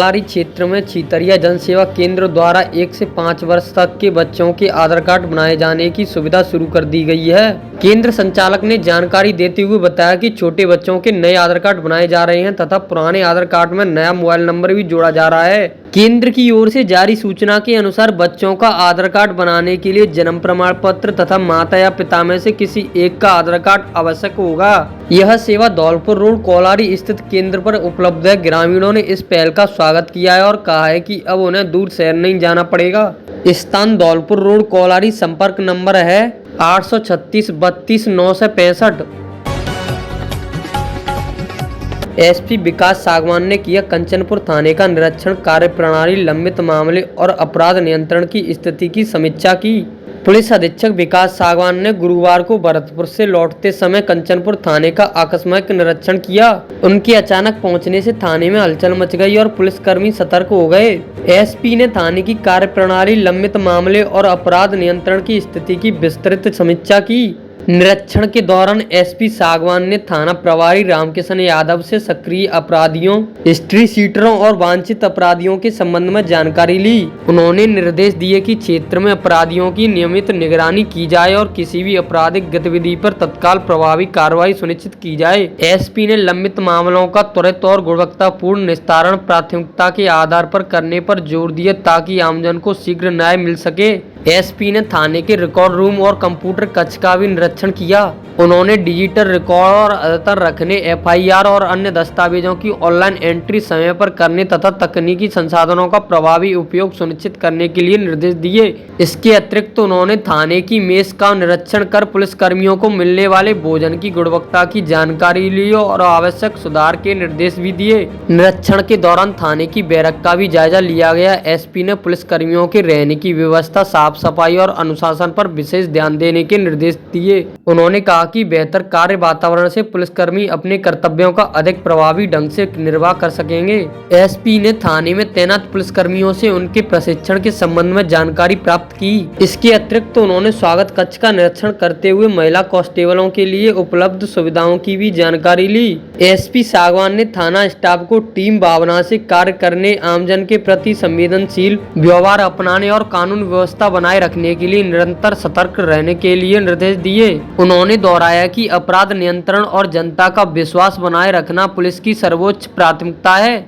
कोलारी क्षेत्र में छितरिया जनसेवा केंद्र द्वारा 1 से 5 वर्ष तक के बच्चों के आधार कार्ड बनाए जाने की सुविधा शुरू कर दी गई है। केंद्र संचालक ने जानकारी देते हुए बताया कि छोटे बच्चों के नए आधार कार्ड बनाए जा रहे हैं तथा पुराने आधार कार्ड में नया मोबाइल नंबर भी जोड़ा जा रहा है। केंद्र की ओर से जारी सूचना के अनुसार बच्चों का आधार कार्ड बनाने के लिए जन्म प्रमाण पत्र तथा माता या पिता में से किसी एक का आधार कार्ड आवश्यक होगा। यह सेवा धौलपुर रोड कोलारी स्थित केंद्र पर उपलब्ध है। ग्रामीणों ने इस पहल का स्वागत किया है और कहा है कि अब उन्हें दूर शहर नहीं जाना पड़ेगा। स्थान धौलपुर रोड कोलारी। संपर्क नंबर है 836 32 965। एसपी विकास सागवान ने किया कंचनपुर थाने का निरीक्षण। कार्यप्रणाली, लंबित मामले और अपराध नियंत्रण की स्थिति की समीक्षा की। पुलिस अधीक्षक विकास सागवान ने गुरुवार को भरतपुर से लौटते समय कंचनपुर थाने का आकस्मिक निरीक्षण किया। उनके अचानक पहुंचने से थाने में हलचल मच गई और पुलिसकर्मी सतर्क हो गए। एसपी ने थाने की कार्यप्रणाली, लंबित मामले और अपराध नियंत्रण की स्थिति की विस्तृत समीक्षा की। निरीक्षण के दौरान एसपी सागवान ने थाना प्रभारी रामकिशन यादव से सक्रिय अपराधियों, हिस्ट्री शीटरों और वांछित अपराधियों के संबंध में जानकारी ली। उन्होंने निर्देश दिए कि क्षेत्र में अपराधियों की नियमित निगरानी की जाए और किसी भी आपराधिक गतिविधि पर तत्काल प्रभावी कार्रवाई सुनिश्चित की जाए। एसपी ने लंबित मामलों का त्वरित और गुणवत्तापूर्ण निस्तारण प्राथमिकता के आधार पर करने पर जोर दिया ताकि आमजन को शीघ्र न्याय मिल सके। एसपी ने थाने के रिकॉर्ड रूम और कंप्यूटर कक्ष का भी निरीक्षण किया। उन्होंने डिजिटल रिकॉर्ड और अद्यतन रखने, एफआईआर और अन्य दस्तावेजों की ऑनलाइन एंट्री समय पर करने तथा तकनीकी संसाधनों का प्रभावी उपयोग सुनिश्चित करने के लिए निर्देश दिए। इसके अतिरिक्त उन्होंने थाने की मेस का निरीक्षण कर पुलिसकर्मियों को मिलने वाले भोजन की गुणवत्ता की जानकारी ली और आवश्यक सुधार के निर्देश भी दिए। निरीक्षण के दौरान थाने की बैरक का भी जायजा लिया गया। एसपी ने पुलिसकर्मियों के रहने की व्यवस्था, साफ सफाई और अनुशासन पर विशेष ध्यान देने के निर्देश दिए। उन्होंने कहा कि बेहतर कार्य वातावरण से पुलिसकर्मी अपने कर्तव्यों का अधिक प्रभावी ढंग से निर्वाह कर सकेंगे। एसपी ने थाने में तैनात पुलिसकर्मियों से उनके प्रशिक्षण के संबंध में जानकारी प्राप्त की। इसके अतिरिक्त उन्होंने स्वागत कक्ष का निरीक्षण करते हुए महिला कांस्टेबलों के लिए उपलब्ध सुविधाओं की भी जानकारी ली। एसपी सागवान ने थाना स्टाफ को टीम भावना से कार्य करने, आमजन के प्रति संवेदनशील व्यवहार अपनाने और कानून व्यवस्था बनाए रखने के लिए निरंतर सतर्क रहने के लिए निर्देश दिए। उन्होंने दोहराया कि अपराध नियंत्रण और जनता का विश्वास बनाए रखना पुलिस की सर्वोच्च प्राथमिकता है।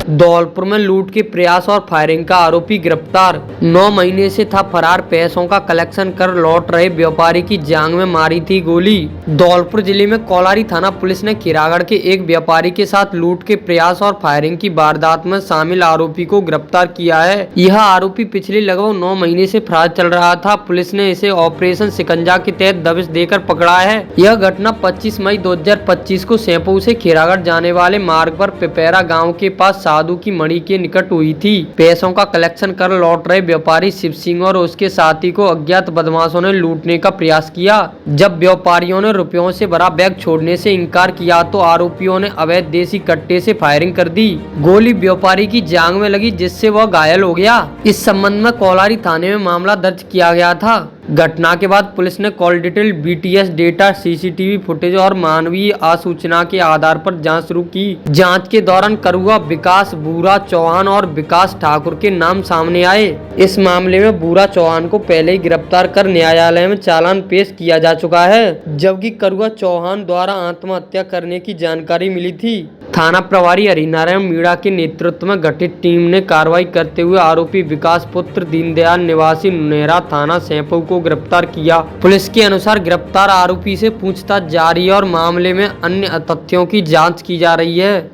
धौलपुर में लूट के प्रयास और फायरिंग का आरोपी गिरफ्तार। 9 महीने से था फरार। पैसों का कलेक्शन कर लौट रहे व्यापारी की जांघ में मारी थी गोली। धौलपुर जिले में कोलारी थाना पुलिस ने खिरागढ़ के एक व्यापारी के साथ लूट के प्रयास और फायरिंग की वारदात में शामिल आरोपी को गिरफ्तार किया है। यह आरोपी पिछले लगभग 9 महीने से फरार चल रहा था। पुलिस ने इसे ऑपरेशन शिकंजा के तहत दबिश देकर पकड़ा है। यह घटना 25 मई 2025 को सेंपू से खिरागढ़ जाने वाले मार्ग पर पिपैरा गाँव के पास साधु की मणि के निकट हुई थी। पैसों का कलेक्शन कर लौट रहे व्यापारी शिव सिंह और उसके साथी को अज्ञात बदमाशों ने लूटने का प्रयास किया। जब व्यापारियों ने रुपयों से भरा बैग छोड़ने से इनकार किया तो आरोपियों ने अवैध देसी कट्टे से फायरिंग कर दी। गोली व्यापारी की जांघ में लगी जिससे वह घायल हो गया। इस संबंध में कोलारी थाने में मामला दर्ज किया गया था। घटना के बाद पुलिस ने call detail, BTS data, CCTV footage और मानवीय आसूचना के आधार पर जांच शुरू की। जांच के दौरान करुआ, विकास, बूरा चौहान और विकास ठाकुर के नाम सामने आए। इस मामले में बूरा चौहान को पहले ही गिरफ्तार कर न्यायालय में चालान पेश किया जा चुका है, जबकि करुआ चौहान द्वारा आत्महत्या करने की जानकारी मिली थी। थाना प्रभारी हरिनारायण मीणा के नेतृत्व में गठित टीम ने कार्रवाई करते हुए आरोपी विकास पुत्र दीनदयाल निवासी नुनेरा थाना सेंपू को गिरफ्तार किया। पुलिस के अनुसार गिरफ्तार आरोपी से पूछताछ जारी है और मामले में अन्य तथ्यों की जांच की जा रही है।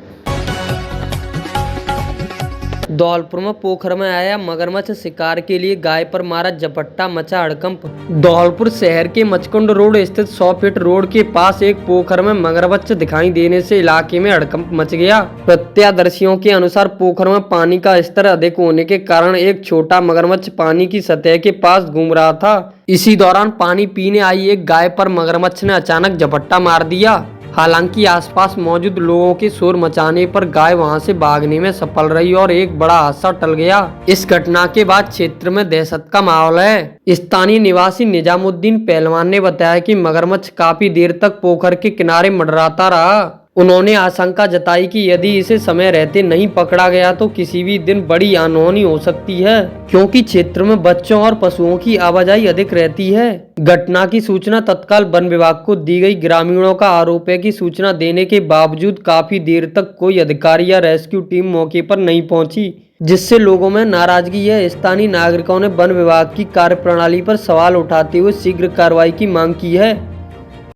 धौलपुर में पोखर में आया मगरमच्छ शिकार के लिए गाय पर मारा झपट्टा, मचा हड़कंप। धौलपुर शहर के मचकुंड रोड स्थित 100 फीट रोड के पास एक पोखर में मगरमच्छ दिखाई देने से इलाके में हड़कंप मच गया। प्रत्यक्षदर्शियों के अनुसार पोखर में पानी का स्तर अधिक होने के कारण एक छोटा मगरमच्छ पानी की सतह के पास घूम रहा था। इसी दौरान पानी पीने आई एक गाय पर मगरमच्छ ने अचानक झपट्टा मार दिया। हालांकि आसपास मौजूद लोगों के शोर मचाने पर गाय वहां से भागने में सफल रही और एक बड़ा हादसा टल गया। इस घटना के बाद क्षेत्र में दहशत का माहौल है। स्थानीय निवासी निजामुद्दीन पहलवान ने बताया कि मगरमच्छ काफी देर तक पोखर के किनारे मंडराता रहा। उन्होंने आशंका जताई कि यदि इसे समय रहते नहीं पकड़ा गया तो किसी भी दिन बड़ी अनहोनी हो सकती है, क्योंकि क्षेत्र में बच्चों और पशुओं की आवाजाही अधिक रहती है। घटना की सूचना तत्काल वन विभाग को दी गई। ग्रामीणों का आरोप है कि सूचना देने के बावजूद काफी देर तक कोई अधिकारी या रेस्क्यू टीम मौके पर नहीं पहुंची, जिससे लोगों में नाराजगी है। स्थानीय नागरिकों ने वन विभाग की कार्यप्रणाली पर सवाल उठाते हुए शीघ्र कार्रवाई की मांग की है।